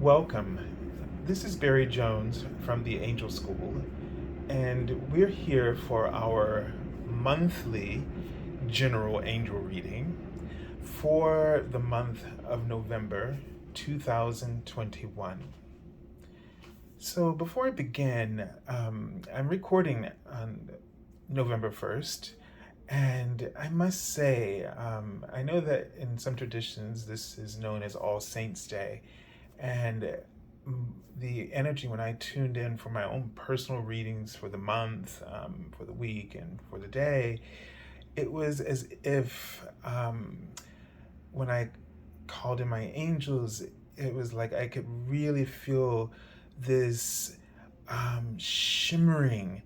Welcome. This is Barry Jones from the Angel School, and we're here for our monthly general angel reading for the month of November 2021. So, before I begin, I'm recording on November 1st, and I must say, I know that in some traditions this is known as All Saints' Day. And the energy when I tuned in for my own personal readings for the month, for the week, and for the day, it was as if when I called in my angels, it was like I could really feel this shimmering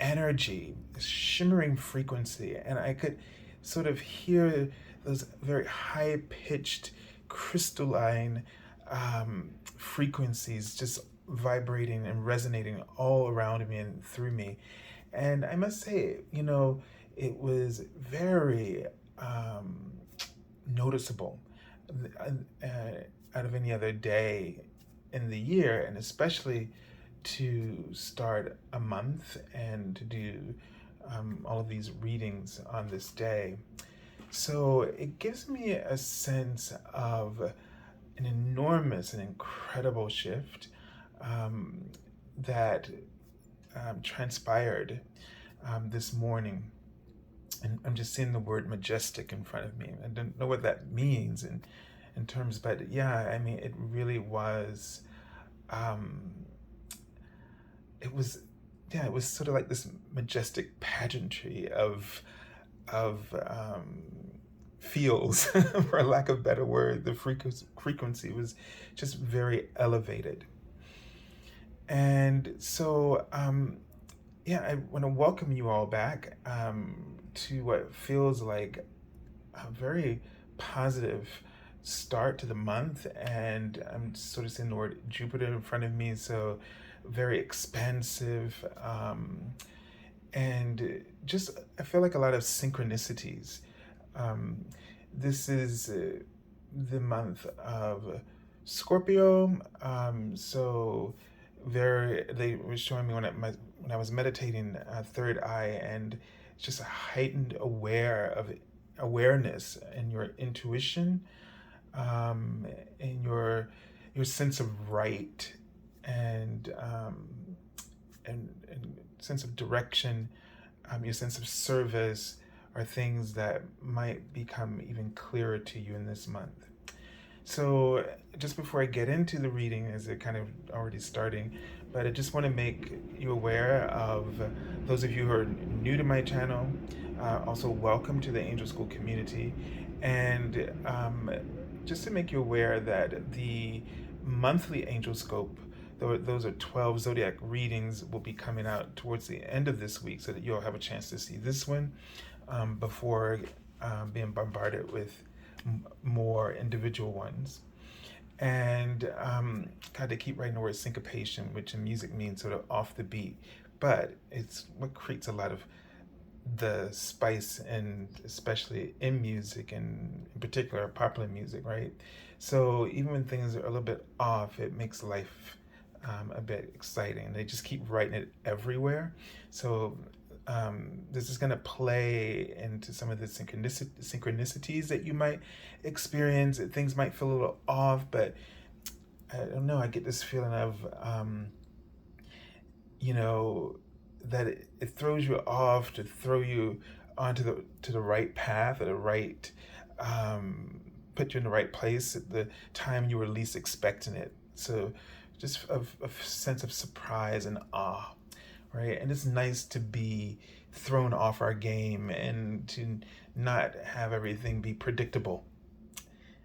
energy, shimmering frequency, and I could sort of hear those very high pitched, crystalline frequencies just vibrating and resonating all around me and through me. And I must say, it was very noticeable uh, out of any other day in the year, and especially to start a month and to do all of these readings on this day. So it gives me a sense of an enormous and incredible shift that transpired this morning. And I'm just seeing the word majestic in front of me. I don't know what that means in terms, but yeah, I mean, it really was, it was, yeah, it was sort of like this majestic pageantry of feels, for lack of a better word. The frequency was just very elevated. And so, yeah, I want to welcome you all back to what feels like a very positive start to the month. And I'm sort of seeing the word Jupiter in front of me, so very expansive. And just, I feel like a lot of synchronicities. Um, this is the month of Scorpio. So they were showing me when I was meditating, third eye, and just a heightened awareness and your intuition, and your sense of right, and and sense of direction, your sense of service, are things that might become even clearer to you in this month. So, just before I get into the reading, as it kind of already starting, but I just want to make you aware of those of you who are new to my channel. Also, welcome to the Angel School community. And just to make you aware that the monthly Angel Scope, those are 12 zodiac readings, will be coming out towards the end of this week, so that you'll have a chance to see this one before being bombarded with more individual ones. And God, they keep writing the word syncopation, which in music means sort of off the beat, but it's what creates a lot of the spice, and especially in music, and in particular popular music, right? So even when things are a little bit off, it makes life a bit exciting. They just keep writing it everywhere. So this is going to play into some of the synchronicities that you might experience. Things might feel a little off, but I don't know. I get this feeling of, that it throws you off to throw you onto the right path, or the right, put you in the right place at the time you were least expecting it. So just a sense of surprise and awe, right? And it's nice to be thrown off our game and to not have everything be predictable,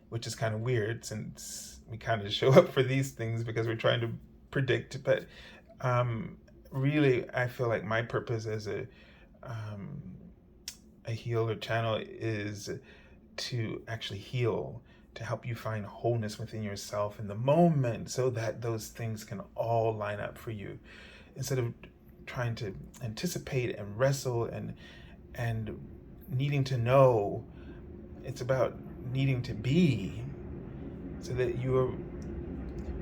which is kind of weird, since we kind of show up for these things because we're trying to predict. But really, I feel like my purpose as a healer channel is to actually heal, to help you find wholeness within yourself in the moment, so that those things can all line up for you, instead of trying to anticipate and wrestle and needing to know. It's about needing to be, so that you are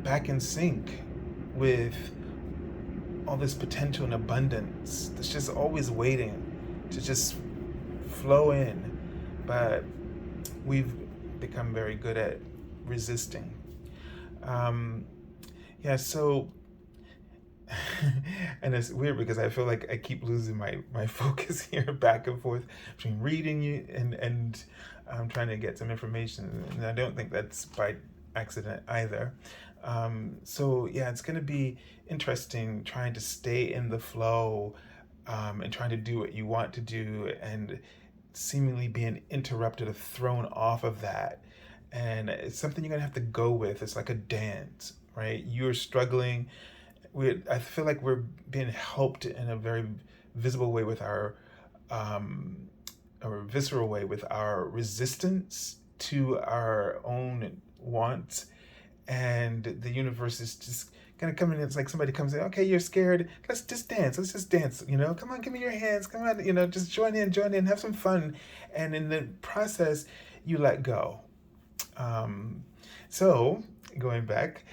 back in sync with all this potential and abundance that's just always waiting to just flow in. But we've become very good at resisting. Um, yeah, so and it's weird because I feel like I keep losing my focus here back and forth between reading you and trying to get some information, and I don't think that's by accident either. So yeah, it's going to be interesting trying to stay in the flow, and trying to do what you want to do, and seemingly being interrupted or thrown off of that. And it's something you're going to have to go with. It's like a dance, right? You're struggling. I feel like we're being helped in a very visible way with our or visceral way with our resistance to our own wants, and the universe is just gonna come in. It's like somebody comes in, okay, you're scared, let's just dance, come on, give me your hands, come on, just join in, have some fun. And in the process you let go. So going back,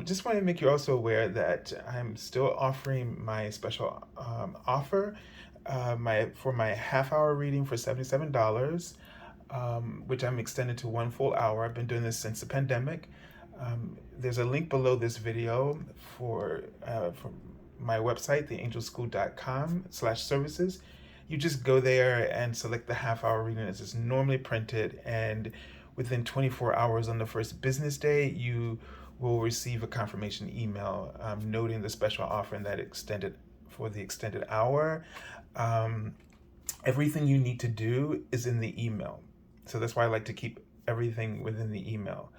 just want to make you also aware that I'm still offering my special offer, for my half-hour reading for $77, which I'm extended to 1 full hour. I've been doing this since the pandemic. There's a link below this video for my website, theangelschool.com/services. You just go there and select the half-hour reading as it's normally printed, and within 24 hours on the first business day, you will receive a confirmation email noting the special offer and that extended hour. Everything you need to do is in the email. So that's why I like to keep everything within the email.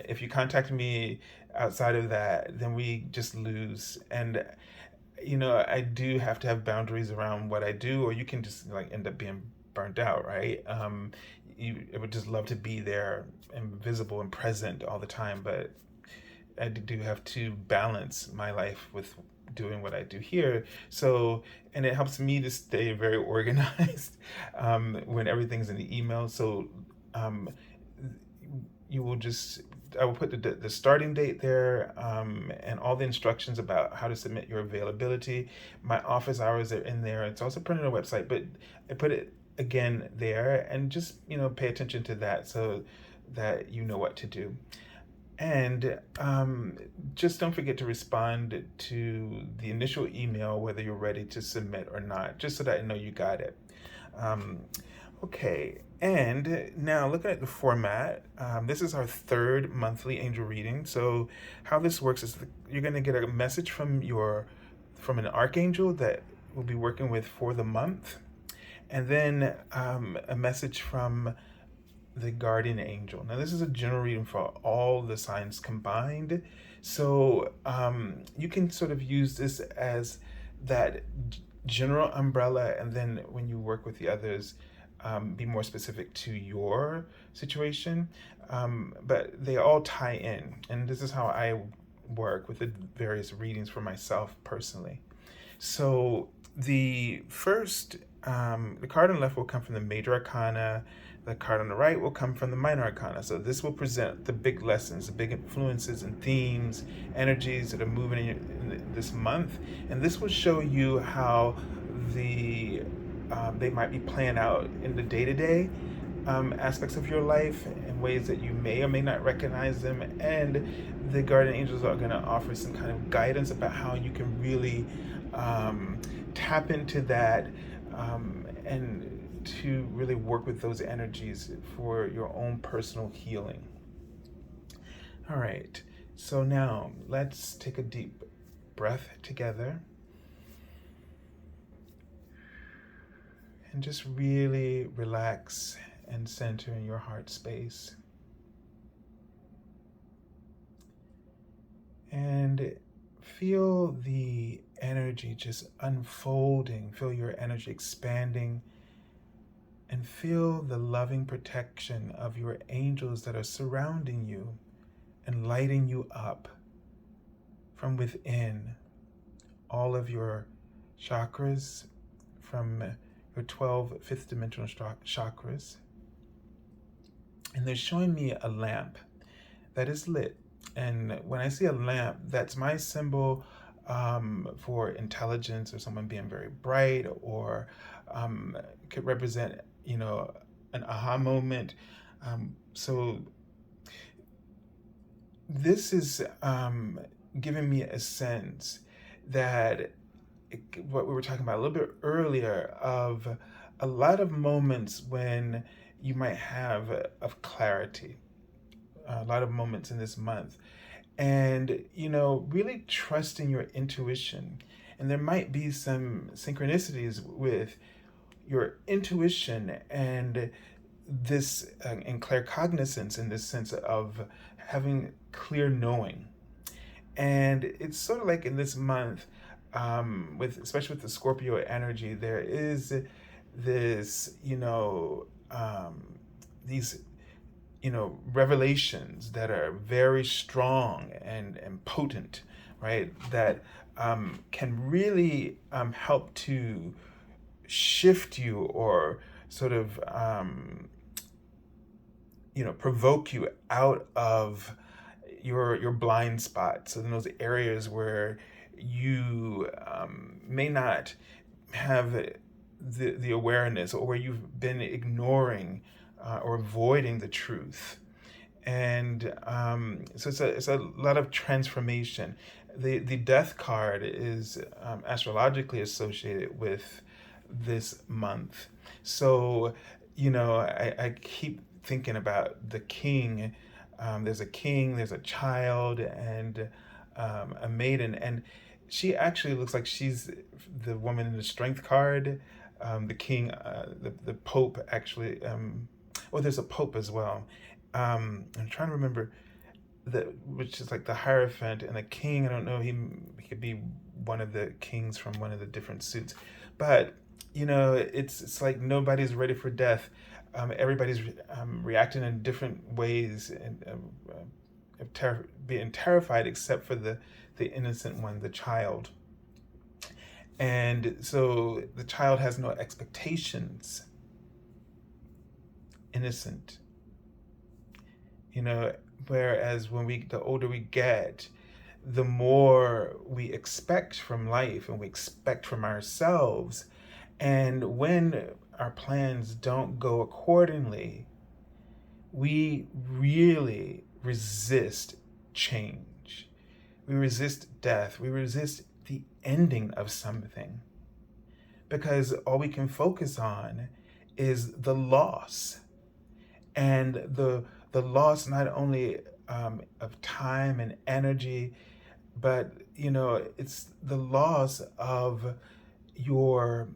If you contact me outside of that, then we just lose. And I do have to have boundaries around what I do, or you can just end up being burnt out, right? I would just love to be there and visible and present all the time, but I do have to balance my life with doing what I do here. So, and it helps me to stay very organized when everything's in the email. So I will put the starting date there, and all the instructions about how to submit your availability. My office hours are in there. It's also printed on the website, but I put it again there, and just pay attention to that so that you know what to do. And just don't forget to respond to the initial email whether you're ready to submit or not, just so that I know you got it. Okay, and now looking at the format, this is our third monthly angel reading. So how this works is you're going to get a message from an archangel that we'll be working with for the month, and then a message from the guardian angel. Now this is a general reading for all the signs combined, so you can sort of use this as that general umbrella, and then when you work with the others, be more specific to your situation, but they all tie in, and this is how I work with the various readings for myself personally. So the first, the card on the left will come from the Major Arcana. The card on the right will come from the Minor Arcana. So this will present the big lessons, the big influences and themes, energies that are moving in this month. And this will show you how they might be playing out in the day-to-day aspects of your life in ways that you may or may not recognize them. And the guardian angels are going to offer some kind of guidance about how you can really tap into that, and to really work with those energies for your own personal healing. All right, so now let's take a deep breath together and just really relax and center in your heart space. And feel the energy just unfolding, feel your energy expanding, and feel the loving protection of your angels that are surrounding you and lighting you up from within all of your chakras, from your 12 fifth dimensional chakras. And they're showing me a lamp that is lit, And when I see a lamp, that's my symbol for intelligence, or someone being very bright, or could represent, an aha moment. So this is giving me a sense that what we were talking about a little bit earlier, of a lot of moments when you might have of clarity, a lot of moments in this month, and really trusting your intuition. And there might be some synchronicities with your intuition and this and claircognizance, in this sense of having clear knowing. And it's sort of like in this month, with especially with the Scorpio energy, there is this, these, revelations that are very strong and potent, right? That can really help to shift you, or sort of, provoke you out of your blind spots, in those areas where you may not have the awareness, or where you've been ignoring or avoiding the truth. And so it's a lot of transformation. The death card is astrologically associated with this month. So, I keep thinking about the king. There's a king, there's a child, and a maiden. And she actually looks like she's the woman in the strength card. The king, the Pope actually, there's a Pope as well. I'm trying to remember which is like the Hierophant, and a king. I don't know, he could be one of the kings from one of the different suits. But, it's like nobody's ready for death. Everybody's reacting in different ways, and being terrified, except for the innocent one, the child. And so the child has no expectations, innocent. Whereas the older we get, the more we expect from life, and we expect from ourselves. And when our plans don't go accordingly, we really resist change. We resist death. We resist the ending of something, because all we can focus on is the loss, and the loss not only of time and energy, but it's the loss of your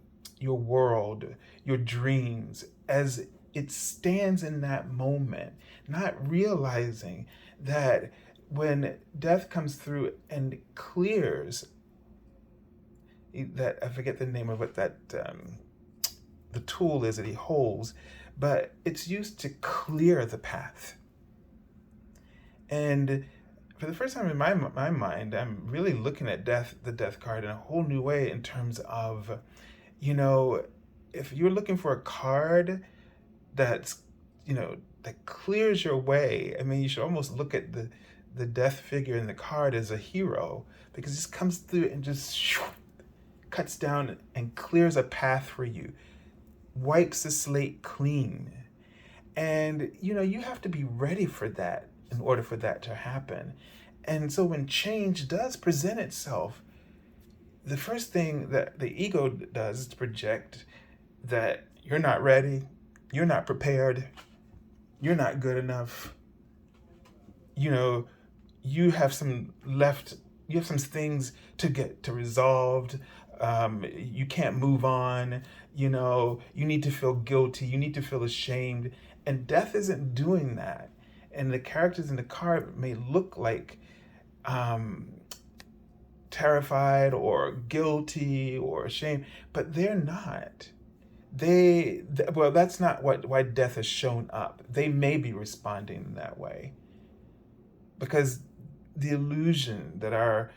world, your dreams, as it stands in that moment, not realizing that when death comes through and clears that, I forget the name of what that the tool is that he holds, but it's used to clear the path. And for the first time in my mind, I'm really looking at the death card in a whole new way, in terms of, if you're looking for a card that's, that clears your way, I mean, you should almost look at the death figure in the card as a hero, because this comes through and just cuts down and clears a path for you, wipes the slate clean. And, you have to be ready for that in order for that to happen. And so when change does present itself, the first thing that the ego does is to project that you're not ready, you're not prepared, you're not good enough. You have some things to get to resolved. You can't move on. You need to feel guilty. You need to feel ashamed. And death isn't doing that. And the characters in the card may look like terrified or guilty or ashamed, but they're not. That's not why death has shown up. They may be responding that way because the illusion that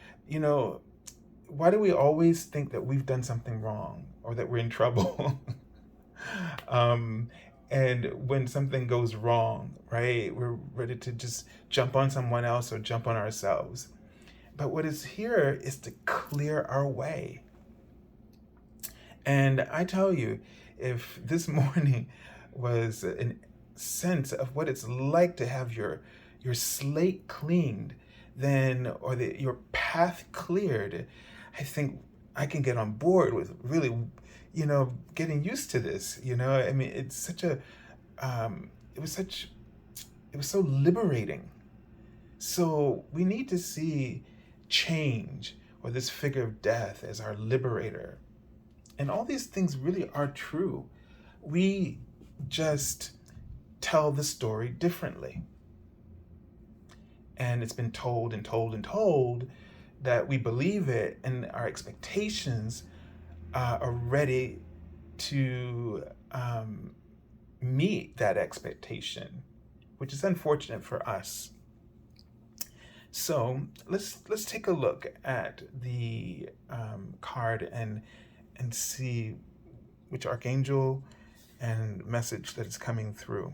why do we always think that we've done something wrong or that we're in trouble? And when something goes wrong, right, we're ready to just jump on someone else or jump on ourselves. But what is here is to clear our way. And I tell you, if this morning was a sense of what it's like to have your slate cleaned, then your path cleared, I think I can get on board with really, getting used to this. I mean, it's such a, it was such, it was so liberating. So we need to see change or this figure of death as our liberator. And all these things really are true. We just tell the story differently. And it's been told and told and told that we believe it, and our expectations are ready to meet that expectation, which is unfortunate for us. So let's take a look at the card and see which archangel and message that is coming through.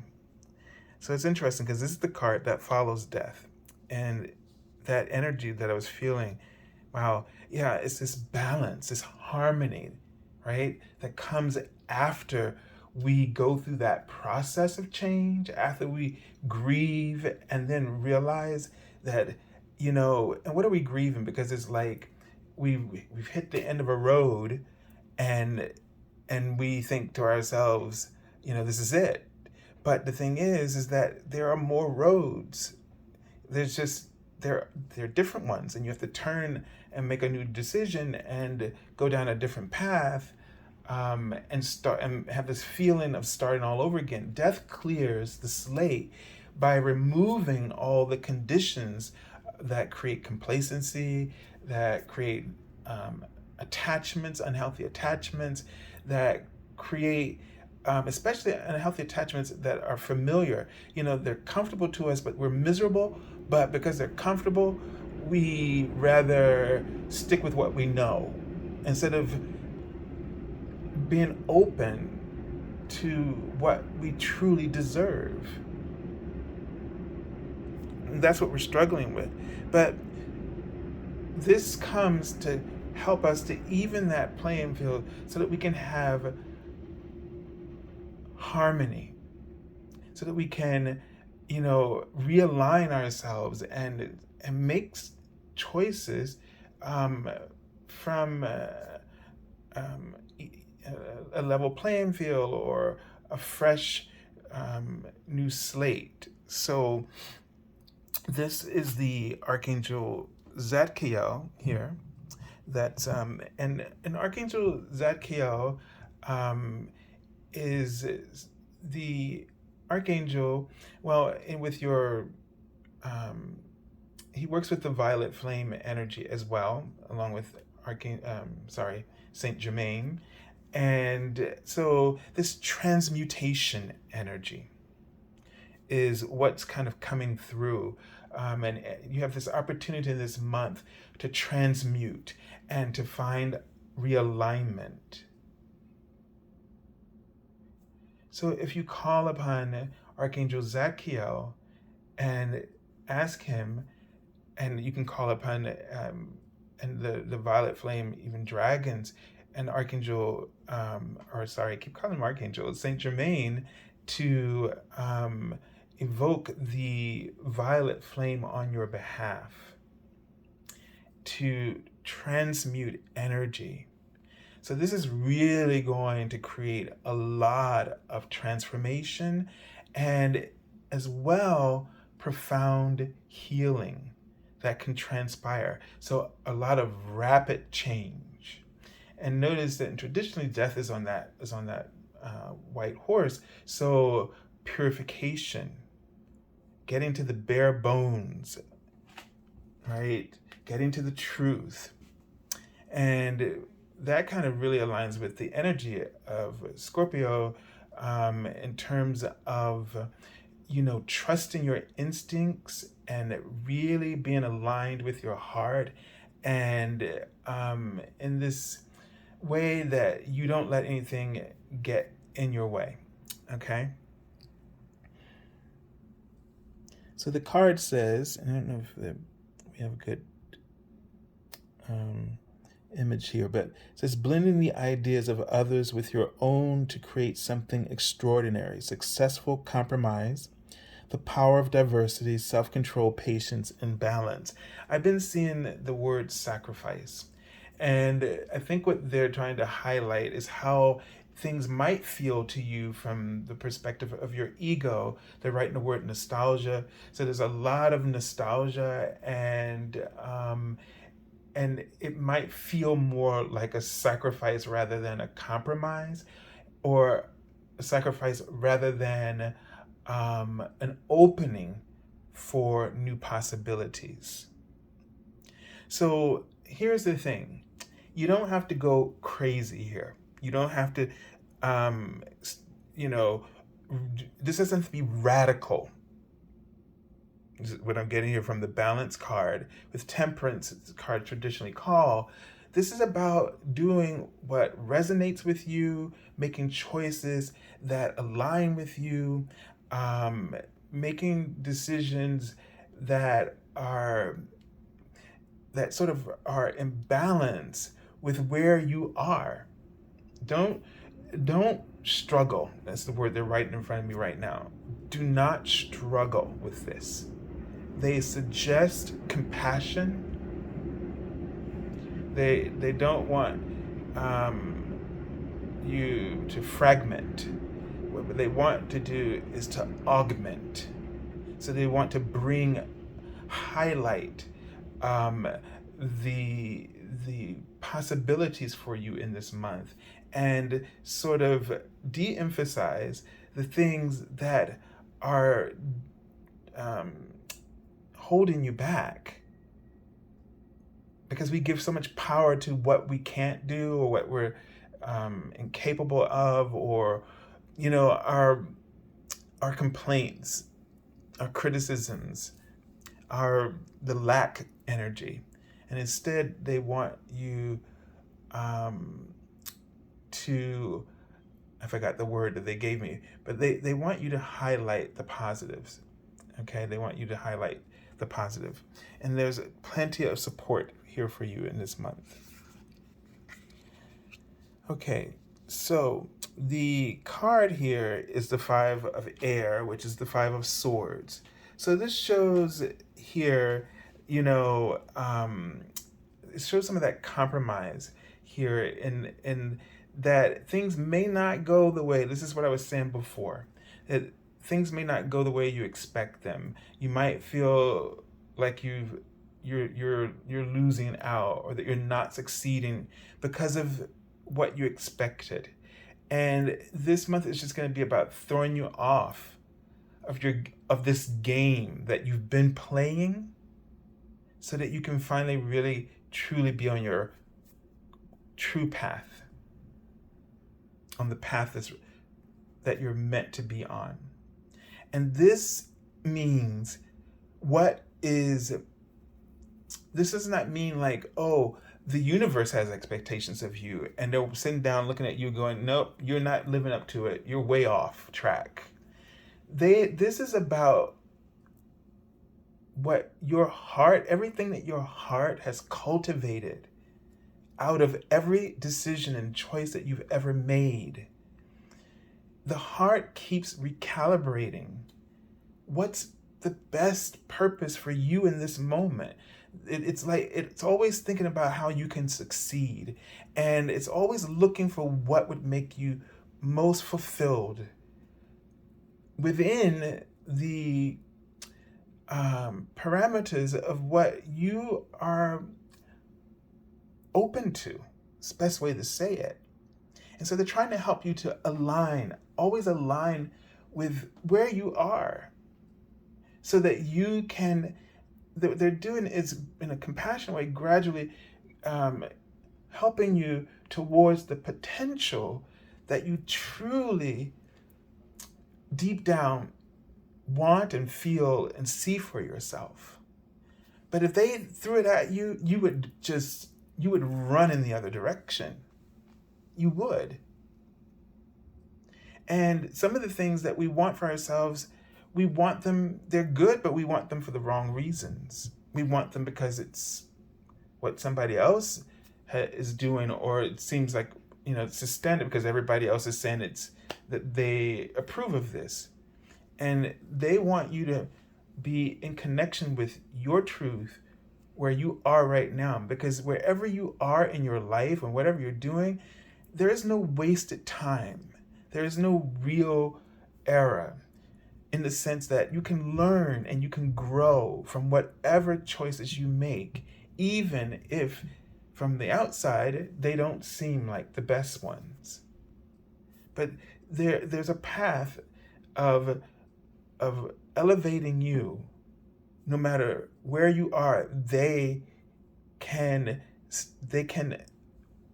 So it's interesting because this is the card that follows death, and that energy that I was feeling, wow, yeah, it's this balance, this harmony, right, that comes after we go through that process of change, after we grieve and then realize that, and what are we grieving? Because it's like we've hit the end of a road, and we think to ourselves, this is it. But the thing is that there are more roads. There's just there are different ones, and you have to turn and make a new decision and go down a different path, and start and have this feeling of starting all over again. Death clears the slate by removing all the conditions that create complacency, that create attachments, unhealthy attachments, that create especially unhealthy attachments that are familiar. They're comfortable to us, but we're miserable. But because they're comfortable, we rather stick with what we know instead of being open to what we truly deserve. And that's what we're struggling with. But this comes to help us to even that playing field so that we can have harmony, so that we can, realign ourselves and make choices from a level playing field or a fresh new slate. So this is the Archangel Zacchaeus here. That's and Archangel Zacchaeus is the archangel. Well, and with your he works with the violet flame energy as well, along with Saint Germain, and so this transmutation energy is what's kind of coming through. And you have this opportunity in this month to transmute and to find realignment. So if you call upon Archangel Zacchaeus and ask him, and you can call upon and the violet flame, even dragons, and Archangel, I keep calling him Archangel, Saint Germain, to evoke the violet flame on your behalf, to transmute energy. So this is really going to create a lot of transformation and as well profound healing that can transpire. So a lot of rapid change. And notice that traditionally death is on that white horse. So purification, getting to the bare bones, right? Getting to the truth. And that kind of really aligns with the energy of Scorpio in terms of, trusting your instincts and really being aligned with your heart, and in this way that you don't let anything get in your way, okay? So the card says, and I don't know if we have a good image here, but it says blending the ideas of others with your own to create something extraordinary, successful compromise, the power of diversity, self-control, patience, and balance. I've been seeing the word sacrifice, and I think what they're trying to highlight is how things might feel to you from the perspective of your ego. They're writing the word nostalgia, so there's a lot of nostalgia, and it might feel more like a sacrifice rather than a compromise, or a sacrifice rather than an opening for new possibilities. So here's the thing. You don't have to go crazy here. You don't have to, you know, this doesn't have to be radical. This is what I'm getting here from the balance card. With temperance, it's a card traditionally called. This is about doing what resonates with you, making choices that align with you, making decisions that sort of are in balance with where you are. Don't struggle. That's the word they're writing in front of me right now. Do not struggle with this. They suggest compassion. They don't want you to fragment. What they want to do is to augment. So they want to highlight the possibilities for you in this month, and sort of de-emphasize the things that are holding you back, because we give so much power to what we can't do, or what we're incapable of, or our complaints, our criticisms, the lack energy. And instead they want you to, I forgot the word that they gave me, but they want you to highlight the positives. Okay, they want you to highlight the positive. And there's plenty of support here for you in this month. Okay, so the card here is the Five of Air, which is the Five of Swords. So this shows here, it shows some of that compromise here in that things may not go the way, this is what I was saying before, that things may not go the way you expect them. You might feel like you're losing out, or that you're not succeeding because of what you expected. And this month is just going to be about throwing you off of this game that you've been playing, so that you can finally really truly be on your true path, on the path that you're meant to be on. And this means this does not mean like, oh, the universe has expectations of you, and they're sitting down looking at you going, nope, you're not living up to it. You're way off track. This is about what your heart, everything that your heart has cultivated out of every decision and choice that you've ever made. The heart keeps recalibrating what's the best purpose for you in this moment. It's like it's always thinking about how you can succeed, and it's always looking for what would make you most fulfilled within the parameters of what you are open to. It's the best way to say it. And so they're trying to help you to always align with where you are, so that you can, they're doing is in a compassionate way, gradually helping you towards the potential that you truly, deep down, want and feel and see for yourself. But if they threw it at you, you would run in the other direction. You would. And some of the things that we want for ourselves, we want them, they're good, but we want them for the wrong reasons. We want them because it's what somebody else is doing, or it seems like, it's a standard because everybody else is saying that they approve of this. And they want you to be in connection with your truth where you are right now. Because wherever you are in your life and whatever you're doing, there is no wasted time. There is no real error, in the sense that you can learn and you can grow from whatever choices you make, even if from the outside they don't seem like the best ones. But there's a path of elevating you. No matter where you are, they can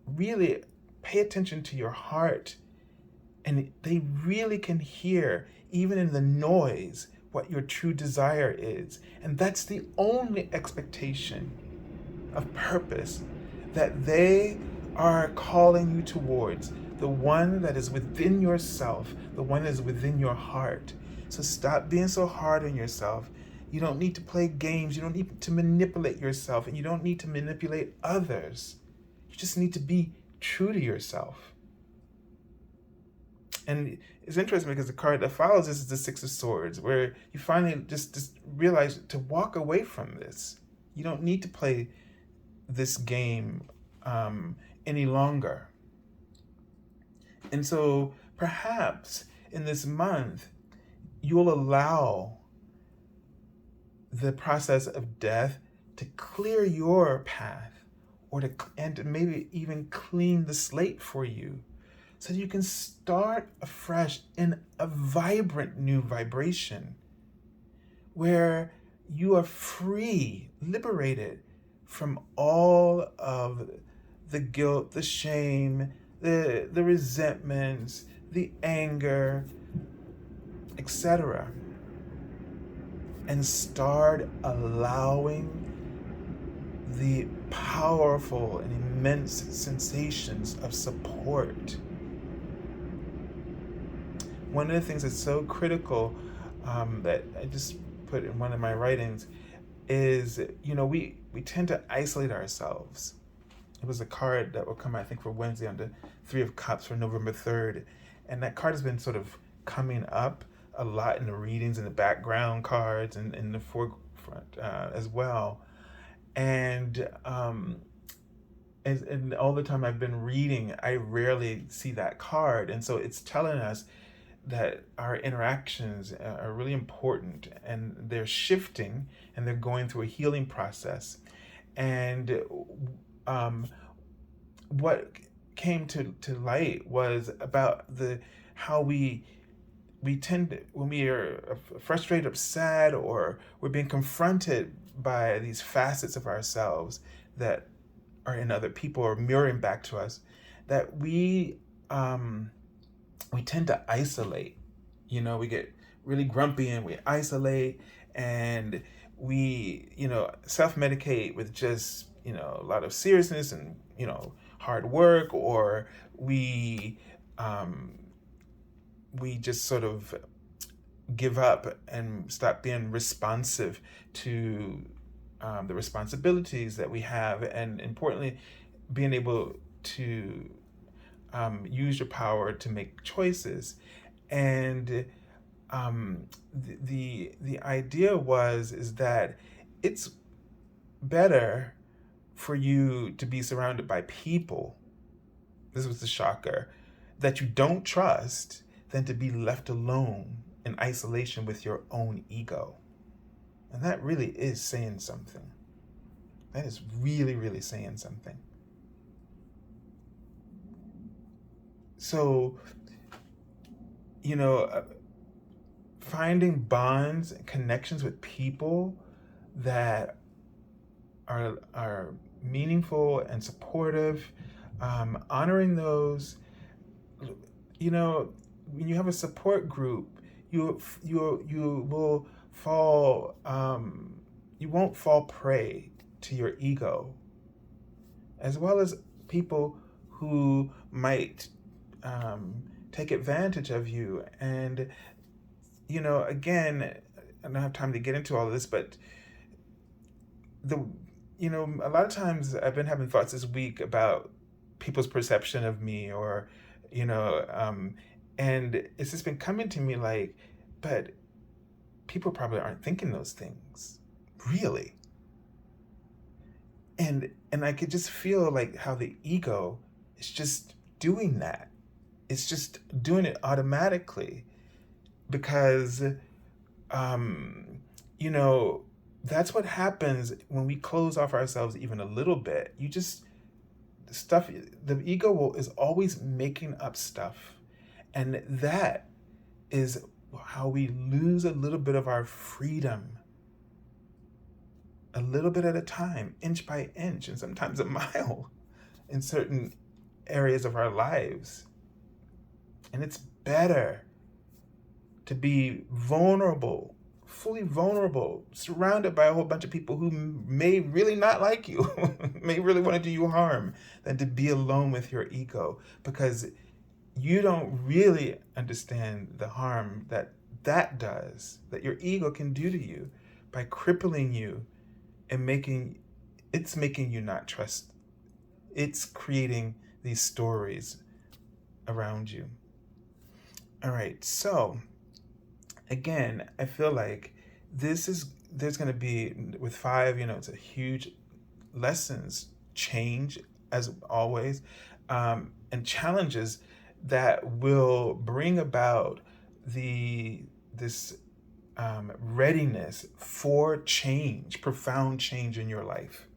really pay attention to your heart, and they really can hear, even in the noise, what your true desire is. And that's the only expectation of purpose that they are calling you towards, the one that is within yourself, the one that is within your heart. So stop being so hard on yourself. You don't need to play games. You don't need to manipulate yourself, and you don't need to manipulate others. You just need to be true to yourself. And it's interesting because the card that follows this is the Six of Swords, where you finally just realize to walk away from this. You don't need to play this game any longer. And so perhaps in this month, you'll allow the process of death to clear your path, and to maybe even clean the slate for you, so that you can start afresh in a vibrant new vibration where you are free, liberated from all of the guilt, the shame, the resentments, the anger, etc. And start allowing the powerful and immense sensations of support. One of the things that's so critical, that I just put in one of my writings, is, we tend to isolate ourselves. It was a card that will come, I think, for Wednesday on the Three of Cups for November 3rd. And that card has been sort of coming up a lot in the readings, in the background cards, and in the forefront as well. And all the time I've been reading, I rarely see that card. And so it's telling us that our interactions are really important, and they're shifting, and they're going through a healing process. And what came to light was about how we tend to, when we are frustrated, upset, or we're being confronted by these facets of ourselves that are in other people or mirroring back to us, that we tend to isolate. We get really grumpy and we isolate, and we, self-medicate with just, a lot of seriousness and, hard work, or we just sort of give up and stop being responsive to the responsibilities that we have, and importantly, being able to use your power to make choices. And the idea is that it's better for you to be surrounded by people, this was the shocker, that you don't trust, than to be left alone in isolation with your own ego. And that really is saying something. That is really, really saying something. So, finding bonds and connections with people that are meaningful and supportive, honoring those. When you have a support group, you will fall, you won't fall prey to your ego, as well as people who might take advantage of you and again, I don't have time to get into all of this, but the a lot of times I've been having thoughts this week about people's perception of me, or you know and it's just been coming to me like, but people probably aren't thinking those things, really. And I could just feel like how the ego is just doing that. It's just doing it automatically, because um you know that's what happens when we close off ourselves even a little bit. You just stuff The ego is always making up stuff, and that is how we lose a little bit of our freedom, a little bit at a time, inch by inch, and sometimes a mile in certain areas of our lives. And it's better to be vulnerable, fully vulnerable, surrounded by a whole bunch of people who may really not like you, may really want to do you harm, than to be alone with your ego, because you don't really understand the harm that does, that your ego can do to you by crippling you and making you not trust. It's creating these stories around you. All right, so again, I feel like there's going to be, with 5, it's a huge lessons, change as always, and challenges that will bring about this readiness for change, profound change in your life.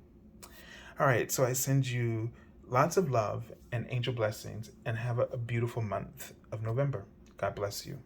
All right, so I send you lots of love and angel blessings, and have a beautiful month of November. God bless you.